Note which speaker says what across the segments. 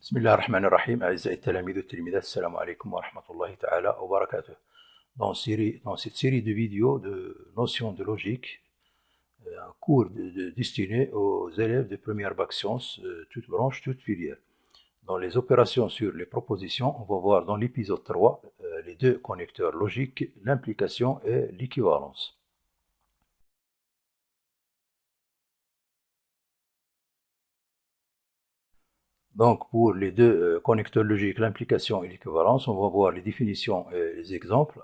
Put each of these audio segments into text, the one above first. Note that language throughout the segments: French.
Speaker 1: بسم الله الرحمن الرحيم. أعزائي التلاميذ والتلميذات، السلام عليكم ورحمة الله تعالى وبركاته. Dans cette série de vidéos de notions de logique, un cours destiné aux élèves de première bac sciences, toutes branches, toutes filières. Dans les opérations sur les propositions, on va voir dans l'épisode 3 les deux connecteurs logiques, l'implication et l'équivalence. Donc, pour les deux connecteurs logiques, l'implication et l'équivalence, on va voir les définitions et les exemples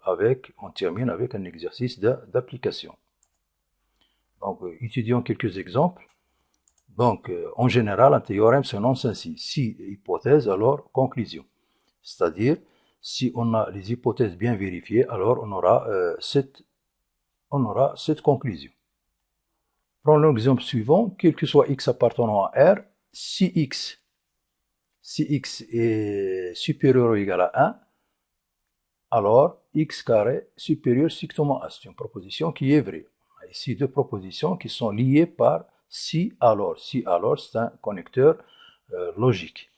Speaker 1: on termine avec un exercice d'application. Donc, étudions quelques exemples. Donc, en général, un théorème s'énonce ainsi. Si hypothèse, alors conclusion. C'est-à-dire, si on a les hypothèses bien vérifiées, alors on aura cette conclusion. Prenons l'exemple suivant. Quel que soit x appartenant à R, si x est supérieur ou égal à 1, alors x carré supérieur strictement à. C'est une proposition qui est vraie. Ici, deux propositions qui sont liées par si alors. Si alors, c'est un connecteur logique.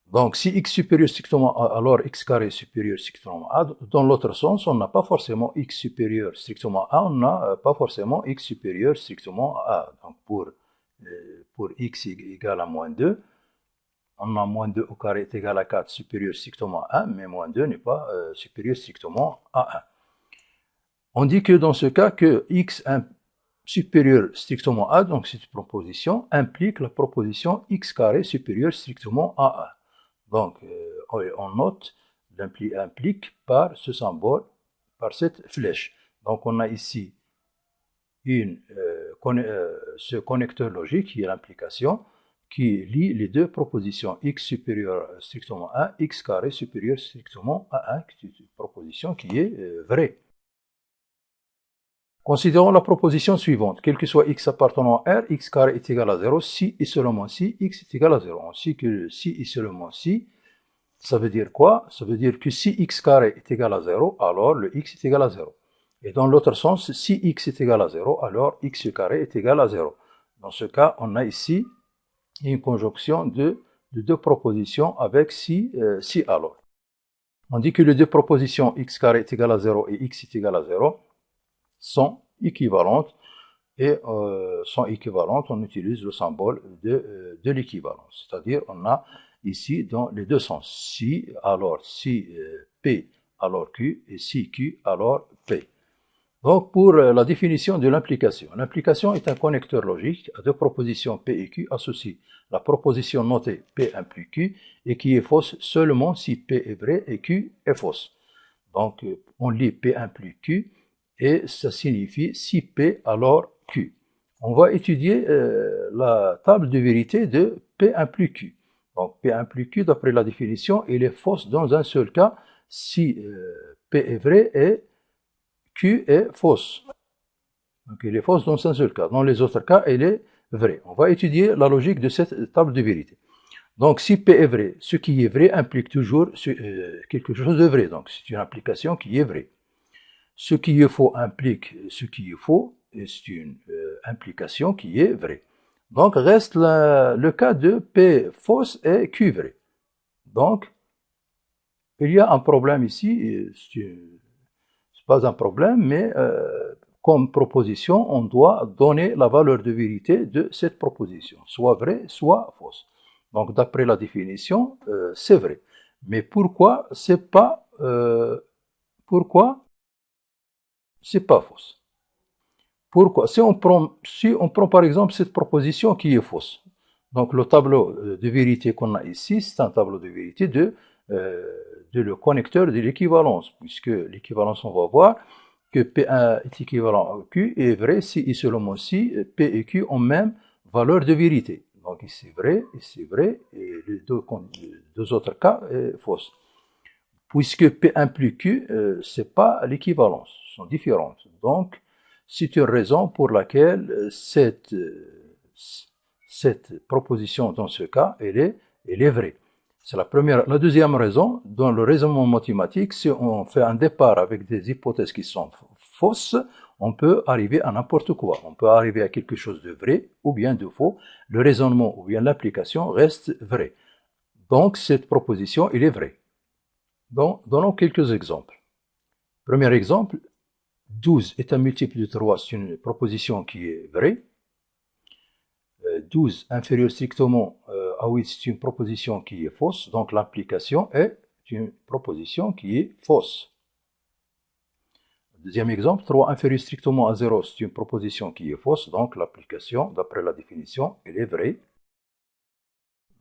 Speaker 1: Donc, si x supérieur strictement à, alors x carré supérieur strictement à. Dans l'autre sens, on n'a pas forcément x supérieur strictement à, on n'a pas forcément x supérieur strictement à. Donc, pour x égale à moins 2, on a moins 2 au carré est égal à 4 supérieur strictement à 1, mais moins 2 n'est pas supérieur strictement à 1. On dit que dans ce cas, que x supérieur strictement à, donc cette proposition implique la proposition x carré supérieur strictement à 1. Donc, on note implique par ce symbole, par cette flèche. Donc, on a ici ce connecteur logique qui est l'implication, qui lie les deux propositions x supérieur strictement à 1, x carré supérieur strictement à 1, qui est une proposition qui est vraie. Considérons la proposition suivante. Quel que soit x appartenant à R, x carré est égal à 0 si et seulement si x est égal à 0. On sait que si et seulement si, ça veut dire quoi? Ça veut dire que si x carré est égal à 0, alors le x est égal à 0. Et dans l'autre sens, si x est égal à 0, alors x carré est égal à 0. Dans ce cas, on a ici une conjonction de deux propositions avec si alors. On dit que les deux propositions x carré est égal à 0 et x est égal à 0 sont équivalentes. Et on utilise le symbole de l'équivalence. C'est-à-dire, on a ici dans les deux sens. Si, alors si P, alors Q, et si Q, alors P. Donc, pour la définition de l'implication. L'implication est un connecteur logique à deux propositions P et Q associées. La proposition notée P implique Q et qui est fausse seulement si P est vrai et Q est fausse. Donc, on lit P implique Q et ça signifie si P, alors Q. On va étudier la table de vérité de P implique Q. Donc, P implique Q, d'après la définition, il est fausse dans un seul cas si P est vrai et Q est fausse. Donc, il est fausse dans un seul cas. Dans les autres cas, elle est vraie. On va étudier la logique de cette table de vérité. Donc, si P est vrai, ce qui est vrai implique toujours quelque chose de vrai. Donc, c'est une implication qui est vraie. Ce qui est faux implique ce qui est faux, et c'est une implication qui est vraie. Donc, reste le cas de P fausse et Q vrai. Donc, il y a un problème ici, c'est pas un problème, mais comme proposition, on doit donner la valeur de vérité de cette proposition, soit vraie, soit fausse. Donc, d'après la définition, c'est vrai. Mais pourquoi c'est pas fausse? Pourquoi? Si on prend par exemple cette proposition qui est fausse. Donc, le tableau de vérité qu'on a ici, c'est un tableau de vérité de le connecteur de l'équivalence, puisque l'équivalence, on va voir que P1 est équivalent à Q est vrai si et seulement si P et Q ont même valeur de vérité. Donc, ici vrai, et les deux autres cas est fausse. Puisque P implique Q, c'est pas l'équivalence, sont différentes. Donc, c'est une raison pour laquelle cette proposition dans ce cas, elle est vraie. C'est la première. La deuxième raison, dans le raisonnement mathématique, si on fait un départ avec des hypothèses qui sont fausses, on peut arriver à n'importe quoi. On peut arriver à quelque chose de vrai ou bien de faux. Le raisonnement ou bien l'application reste vrai. Donc, cette proposition, elle est vraie. Donc, donnons quelques exemples. Premier exemple, 12 est un multiple de 3, c'est une proposition qui est vraie. 12 inférieur strictement à 8, c'est une proposition qui est fausse. Donc, l'application est une proposition qui est fausse. Deuxième exemple, 3 inférieur strictement à 0, c'est une proposition qui est fausse. Donc, l'application, d'après la définition, elle est vraie.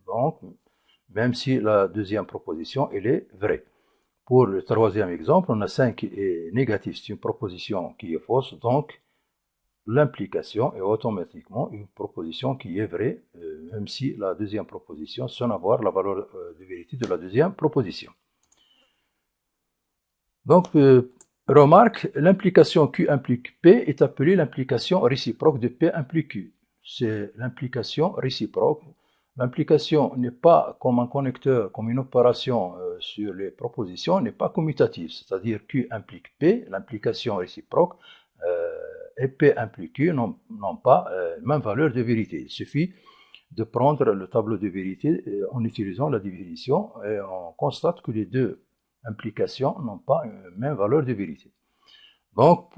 Speaker 1: Donc, même si la deuxième proposition, elle est vraie. Pour le troisième exemple, on a 5 qui est négatif, c'est une proposition qui est fausse, donc l'implication est automatiquement une proposition qui est vraie, même si la deuxième proposition, sans avoir la valeur de vérité de la deuxième proposition. Donc, remarque, l'implication Q implique P est appelée l'implication réciproque de P implique Q. C'est l'implication réciproque. L'implication n'est pas comme un connecteur, comme une opération sur les propositions, n'est pas commutative. C'est-à-dire Q implique P, l'implication réciproque, et P implique Q n'ont pas même valeur de vérité. Il suffit de prendre le tableau de vérité en utilisant la définition et on constate que les deux implications n'ont pas une même valeur de vérité. Donc,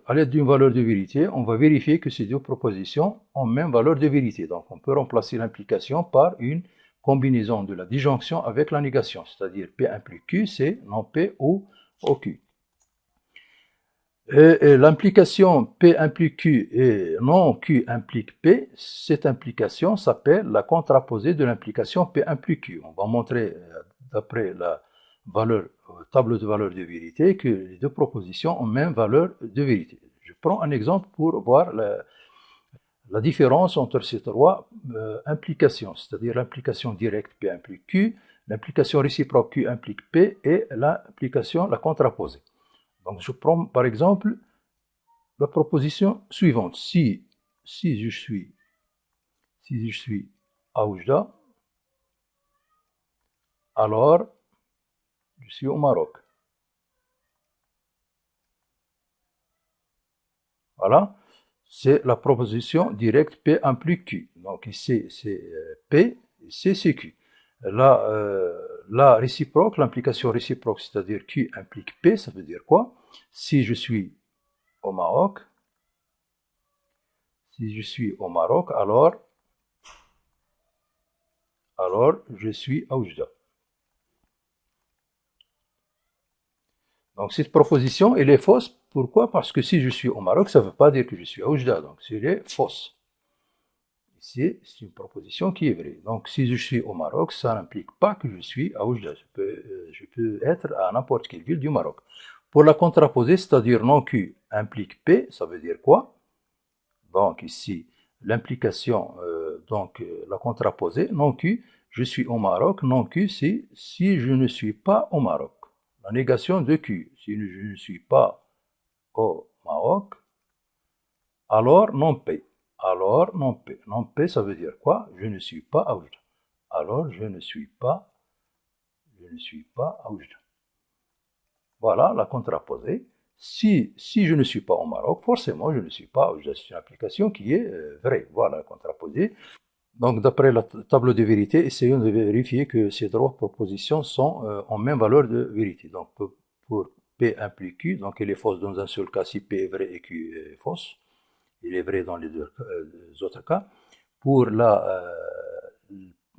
Speaker 1: à l'aide d'une valeur de vérité, on va vérifier que ces deux propositions ont même valeur de vérité. Donc, on peut remplacer l'implication par une combinaison de la disjonction avec la négation, c'est-à-dire P implique Q, c'est non P ou Q. Et l'implication P implique Q et non Q implique P, cette implication s'appelle la contraposée de l'implication P implique Q. On va montrer, d'après la tableau de valeur de vérité, que les deux propositions ont même valeur de vérité. Je prends un exemple pour voir la différence entre ces trois implications, c'est-à-dire l'implication directe P implique Q, l'implication réciproque Q implique P et l'implication, la contraposée. Donc je prends par exemple la proposition suivante. Si je suis à Oujda, alors je suis au Maroc. Voilà, c'est la proposition directe P implique Q. Donc ici c'est P, ici c'est Q. Là, la réciproque, l'implication réciproque, c'est-à-dire Q implique P, ça veut dire quoi? Si je suis au Maroc, alors je suis à Oujda. Donc cette proposition, elle est fausse. Pourquoi? Parce que si je suis au Maroc, ça ne veut pas dire que je suis à Oujda. Donc elle est fausse. Ici, c'est une proposition qui est vraie. Donc si je suis au Maroc, ça n'implique pas que je suis à Oujda. Je peux être à n'importe quelle ville du Maroc. Pour la contraposer, c'est-à-dire non Q implique P, ça veut dire quoi? Donc ici, l'implication, la contraposée, non Q, je suis au Maroc, non Q, c'est si je ne suis pas au Maroc. La négation de Q, si je ne suis pas au Maroc, alors non P. Alors non P. Non P, ça veut dire quoi? Je ne suis pas à Oujda. Alors je ne suis pas à Oujda. Voilà la contraposée. Si je ne suis pas au Maroc, forcément je ne suis pas à Oujda. C'est une application qui est vraie. Voilà la contraposée. Donc d'après le tableau de vérité, essayons de vérifier que ces trois propositions sont en même valeur de vérité. Donc pour P implique Q, donc elle est fausse dans un seul cas si P est vrai et Q est fausse. Il est vrai dans les deux autres cas. Pour la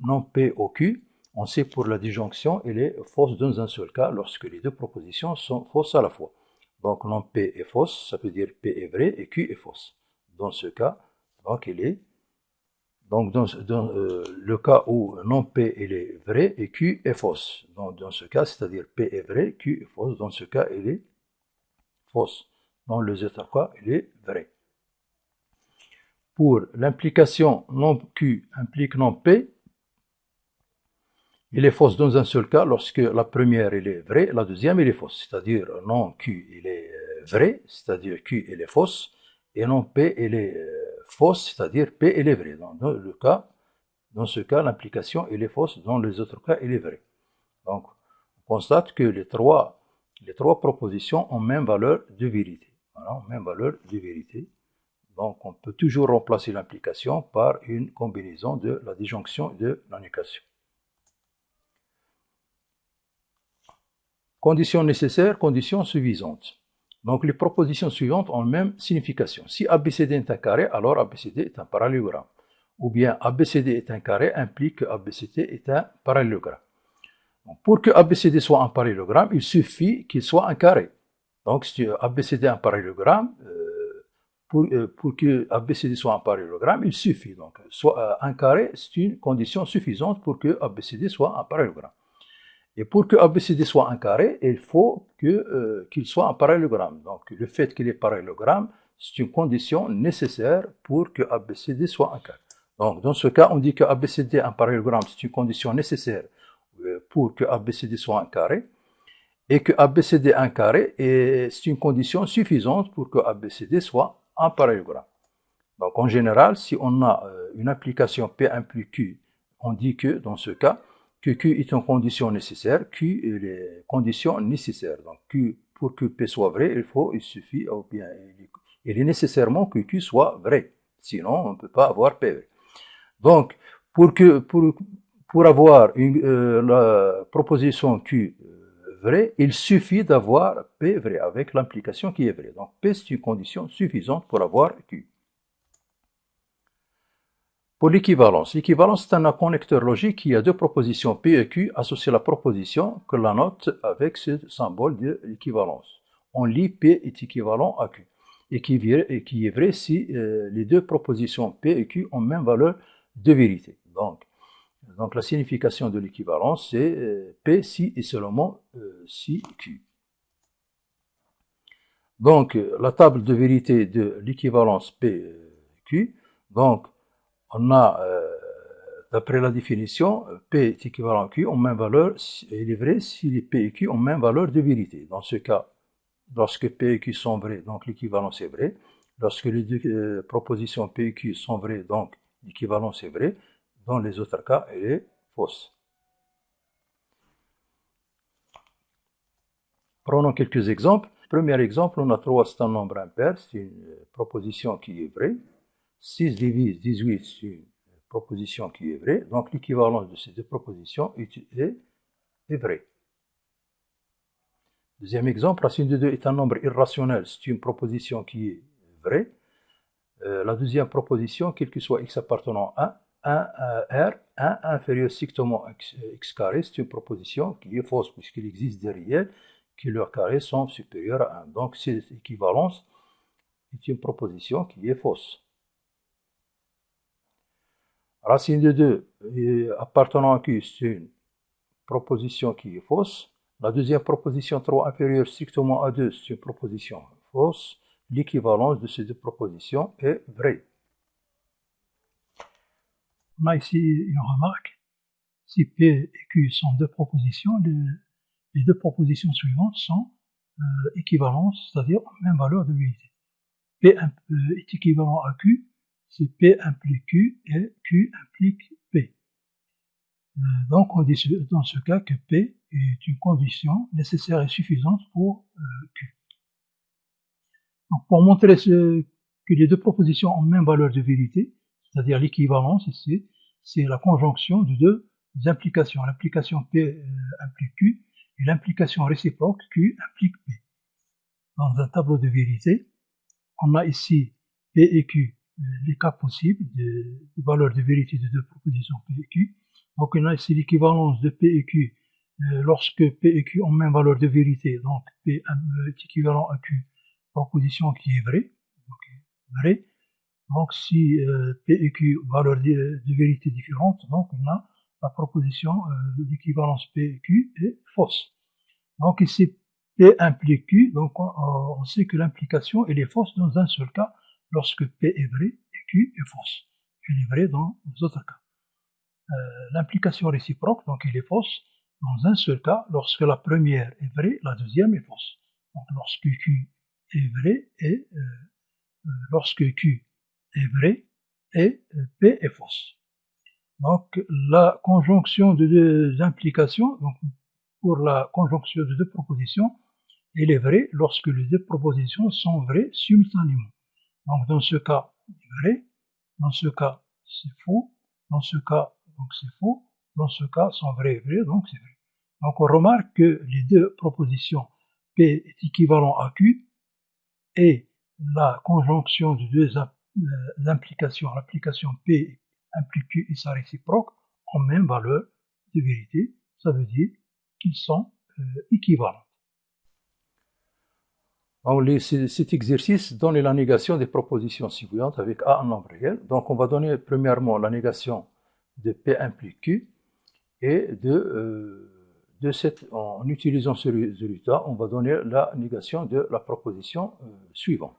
Speaker 1: non P au Q, on sait pour la disjonction, elle est fausse dans un seul cas lorsque les deux propositions sont fausses à la fois. Donc non P est fausse, ça veut dire P est vrai et Q est fausse. Dans ce cas, donc elle est donc dans le cas où non P elle est vrai et Q est fausse. Donc dans ce cas, c'est-à-dire P est vrai, Q est fausse. Dans ce cas, elle est fausse. Dans les autres cas, elle est vraie. Pour l'implication non Q implique non P, il est fausse dans un seul cas lorsque la première elle est vraie, la deuxième elle est fausse. C'est-à-dire non Q il est vrai, c'est-à-dire Q elle est fausse, et non P elle est fausse, c'est-à-dire P elle est vraie. Dans ce cas, l'implication elle est fausse, dans les autres cas elle est vraie. Donc on constate que les trois propositions ont même valeur de vérité. Voilà, même valeur de vérité. Donc, on peut toujours remplacer l'implication par une combinaison de la disjonction et de l'annonciation. Condition nécessaire, condition suffisante. Donc, les propositions suivantes ont la même signification. Si ABCD est un carré, alors ABCD est un parallélogramme. Ou bien ABCD est un carré implique que ABCD est un parallélogramme. Donc, pour que ABCD soit un parallélogramme, il suffit qu'il soit un carré. Donc, si ABCD est un parallélogramme, pour que ABCD soit un parallélogramme, il suffit. Donc, soit un carré, c'est une condition suffisante pour que ABCD soit un parallélogramme. Et pour que ABCD soit un carré, il faut qu'il soit un parallélogramme. Donc, le fait qu'il est parallélogramme, c'est une condition nécessaire pour que ABCD soit un carré. Donc, dans ce cas, on dit que ABCD est un parallélogramme, c'est une condition nécessaire pour que ABCD soit un carré. Et que ABCD est un carré, c'est une condition suffisante pour que ABCD soit un parallélogramme. Donc, en général, si on a une application P implique Q, on dit que, dans ce cas, que Q est une condition nécessaire, Q est les conditions nécessaires. Donc, Q, pour que P soit vrai, il suffit, ou bien, il est nécessairement que Q soit vrai. Sinon, on ne peut pas avoir P vrai. Donc, pour avoir la proposition Q vrai, il suffit d'avoir P vrai, avec l'implication qui est vraie. Donc, P, c'est une condition suffisante pour avoir Q. Pour l'équivalence, l'équivalence c'est un connecteur logique qui a deux propositions P et Q associées à la proposition que l'on note avec ce symbole de l'équivalence. On lit P est équivalent à Q et qui est vrai si les deux propositions P et Q ont même valeur de vérité. Donc la signification de l'équivalence c'est P si et seulement si Q. Donc la table de vérité de l'équivalence P-Q, donc on a, d'après la définition, P est équivalent à Q ont même valeur, il est vrai si les P et Q ont même valeur de vérité. Dans ce cas, lorsque P et Q sont vrais, donc l'équivalence est vraie. Lorsque les deux propositions P et Q sont vraies, donc l'équivalence est vraie. Dans les autres cas, elle est fausse. Prenons quelques exemples. Premier exemple, on a 3, c'est un nombre impair, c'est une proposition qui est vraie. 6 divise 18, c'est une proposition qui est vraie. Donc l'équivalence de ces deux propositions est vraie. Deuxième exemple, racine de 2 est un nombre irrationnel, c'est une proposition qui est vraie. La deuxième proposition, quel que soit x appartenant à 1 R, 1 inférieur strictement à x carré, c'est une proposition qui est fausse, puisqu'il existe des réels qui leurs carrés sont supérieurs à 1. Donc cette équivalence est une proposition qui est fausse. Racine de 2 appartenant à Q, c'est une proposition qui est fausse. La deuxième proposition 3 inférieure strictement à 2, c'est une proposition fausse. L'équivalence de ces deux propositions est vraie. On a ici une remarque. Si P et Q sont deux propositions, les deux propositions suivantes sont équivalentes, c'est-à-dire même valeur de vérité. P est équivalent à Q si P implique Q et Q implique P. Donc on dit dans ce cas que P est une condition nécessaire et suffisante pour Q. Donc pour montrer que les deux propositions ont même valeur de vérité, c'est-à-dire l'équivalence ici, c'est la conjonction de deux implications. L'implication P implique Q et l'implication réciproque Q implique P. Dans un tableau de vérité, on a ici P et Q, les cas possibles de valeur de vérité de deux propositions P et Q. Donc on a ici l'équivalence de P et Q lorsque P et Q ont même valeur de vérité, donc P est équivalent à Q, proposition qui est vraie. Donc si P et Q valeur de vérité différente, donc on a la proposition d'équivalence P et Q est fausse. Donc ici P implique Q, donc on sait que l'implication elle est fausse dans un seul cas, lorsque P est vrai et Q est fausse. Elle est vraie dans les autres cas. L'implication réciproque, donc elle est fausse dans un seul cas, lorsque la première est vraie, la deuxième est fausse. Donc lorsque Q est vrai et lorsque Q est vrai et P est fausse. Donc la conjonction de deux implications, donc pour la conjonction de deux propositions, il est vrai lorsque les deux propositions sont vraies simultanément. Donc dans ce cas, c'est vrai, dans ce cas, c'est faux, dans ce cas, donc c'est faux, dans ce cas, sont vrais et vrais, donc c'est vrai. Donc on remarque que les deux propositions P est équivalent à Q et la conjonction de deux implications, l'application P implique Q et sa réciproque, ont même valeur de vérité, ça veut dire qu'ils sont équivalents. Donc, cet exercice donne la négation des propositions suivantes avec A en nombre réel. Donc on va donner premièrement la négation de P implique Q et en utilisant ce résultat, on va donner la négation de la proposition suivante.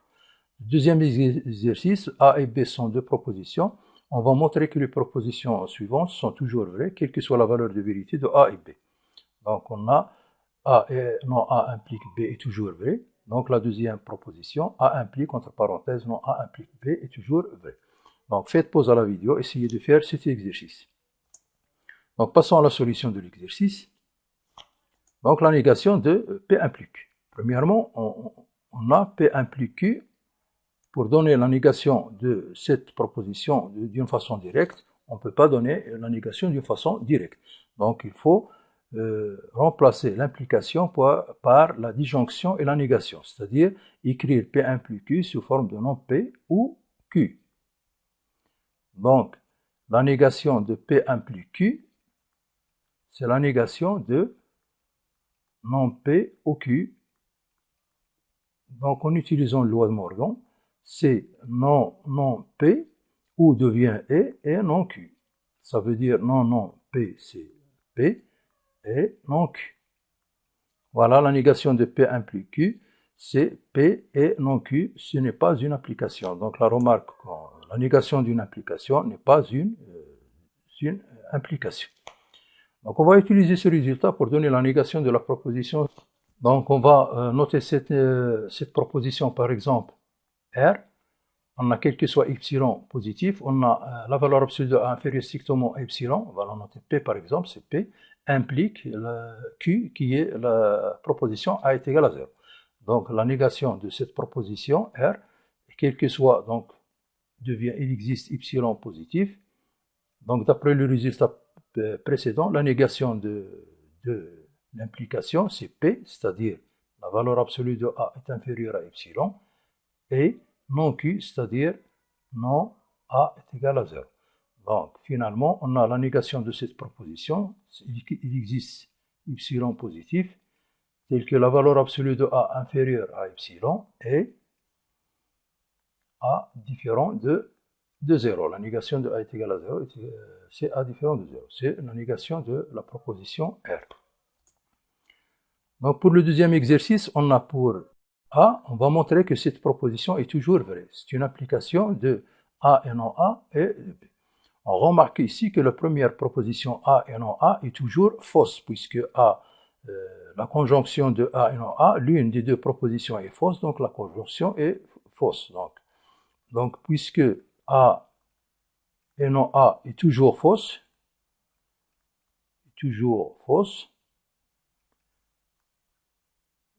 Speaker 1: Deuxième exercice, A et B sont deux propositions. On va montrer que les propositions suivantes sont toujours vraies, quelle que soit la valeur de vérité de A et B. Donc on a A et non A implique B est toujours vrai. Donc la deuxième proposition, A implique, entre parenthèses, non A implique B est toujours vrai. Donc faites pause à la vidéo, essayez de faire cet exercice. Donc passons à la solution de l'exercice. Donc la négation de P implique Q. Premièrement, on a P implique Q. Pour donner la négation de cette proposition d'une façon directe, on ne peut pas donner la négation d'une façon directe. Donc il faut remplacer l'implication par la disjonction et la négation, c'est-à-dire écrire P implique Q sous forme de nom P ou Q. Donc la négation de P implique Q, c'est la négation de non P ou Q. Donc en utilisant la loi de Morgan, c'est non P ou devient et non Q. Ça veut dire non P c'est P et non Q. Voilà, la négation de P implique Q, c'est P et non Q, ce n'est pas une application. Donc la remarque, la négation d'une application n'est pas une implication. Donc on va utiliser ce résultat pour donner la négation de la proposition. Donc on va noter cette proposition par exemple R. On a quel que soit epsilon positif, on a la valeur absolue de A inférieure strictement à epsilon, on va la noter P par exemple, c'est P, implique Q qui est la proposition A est égal à 0. Donc la négation de cette proposition R, quel que soit, donc il existe epsilon positif. Donc d'après le résultat précédent, la négation de l'implication c'est P, c'est-à-dire la valeur absolue de A est inférieure à epsilon, et non Q, c'est-à-dire non A est égal à 0. Donc, finalement, on a la négation de cette proposition. Il existe epsilon positif, tel que la valeur absolue de A inférieure à epsilon et A différent de 0. La négation de A est égal à 0, c'est A différent de 0. C'est la négation de la proposition R. Donc, pour le deuxième exercice, on a pour A, on va montrer que cette proposition est toujours vraie. C'est une application de A et non A et de B. On remarque ici que la première proposition A et non A est toujours fausse, puisque A, la conjonction de A et non A, l'une des deux propositions est fausse, donc la conjonction est fausse. Donc puisque A et non A est toujours fausse,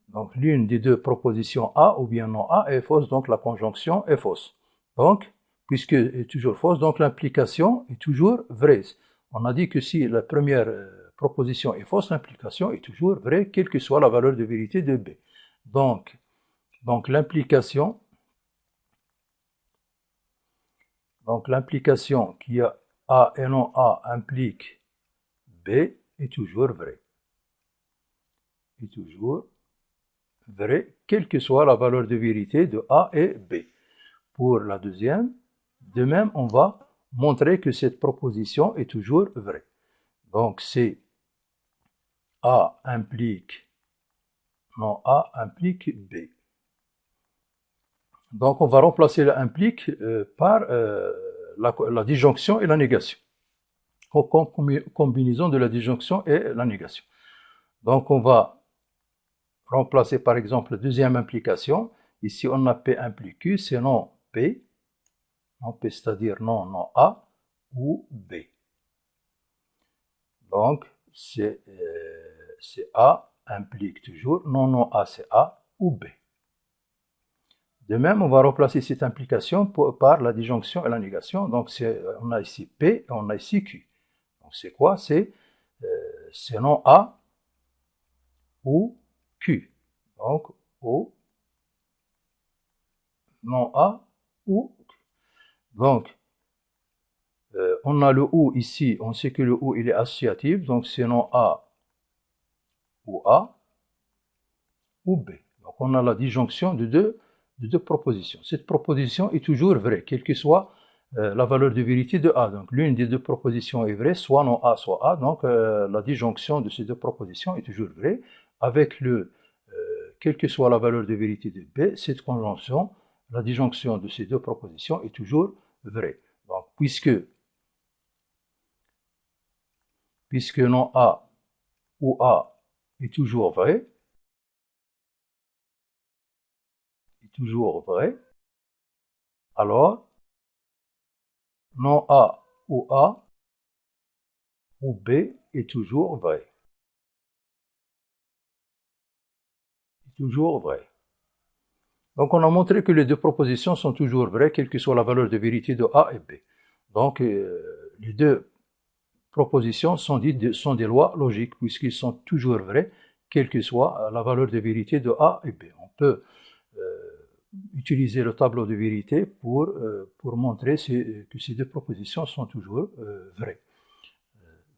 Speaker 1: donc l'une des deux propositions A ou bien non A est fausse, donc la conjonction est fausse. Donc, puisque est toujours fausse, donc l'implication est toujours vraie. On a dit que si la première proposition est fausse, l'implication est toujours vraie, quelle que soit la valeur de vérité de B. Donc l'implication qui a A et non A implique B est toujours vraie. Est toujours vrai, quelle que soit la valeur de vérité de A et B. Pour la deuxième, de même, on va montrer que cette proposition est toujours vraie. Donc, c'est A implique, non, A implique B. Donc, on va remplacer l'implique par la disjonction et la négation. Combinaison de la disjonction et la négation. Donc, on va remplacer par exemple la deuxième implication. Ici, on a P implique Q, c'est non P, c'est-à-dire non A ou B. Donc, c'est A implique toujours non A c'est A ou B. De même, on va remplacer cette implication par la disjonction et la négation. Donc, on a ici P et on a ici Q. Donc, c'est quoi? C'est non A ou Q. Donc, O, non A ou Q. Donc, on a le OU ici. On sait que le OU, il est associatif. Donc, c'est non A ou A ou B. Donc, on a la disjonction de deux propositions. Cette proposition est toujours vraie, quelle que soit la valeur de vérité de A. Donc, l'une des deux propositions est vraie, soit non A, soit A. Donc, la disjonction de ces deux propositions est toujours vraie. Avec quelle que soit la valeur de vérité de B, cette conjonction, la disjonction de ces deux propositions est toujours vraie. Donc, puisque non A ou A est toujours vrai, alors non A ou A ou B est toujours vrai. Toujours vrai. Donc on a montré que les deux propositions sont toujours vraies, quelle que soit la valeur de vérité de A et B. Donc les deux propositions sont des lois logiques, puisqu'ils sont toujours vrais, quelle que soit la valeur de vérité de A et B. On peut utiliser le tableau de vérité pour montrer que ces deux propositions sont toujours vraies.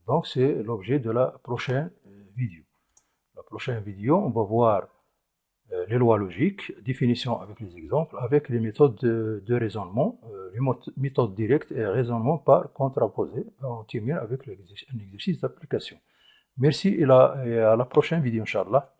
Speaker 1: Donc c'est l'objet de la prochaine vidéo. La prochaine vidéo, on va voir les lois logiques, définition avec les exemples, avec les méthodes de raisonnement, les méthodes directes et raisonnement par contraposé. On termine avec un exercice d'application. Merci et à la prochaine vidéo, Inch'Allah.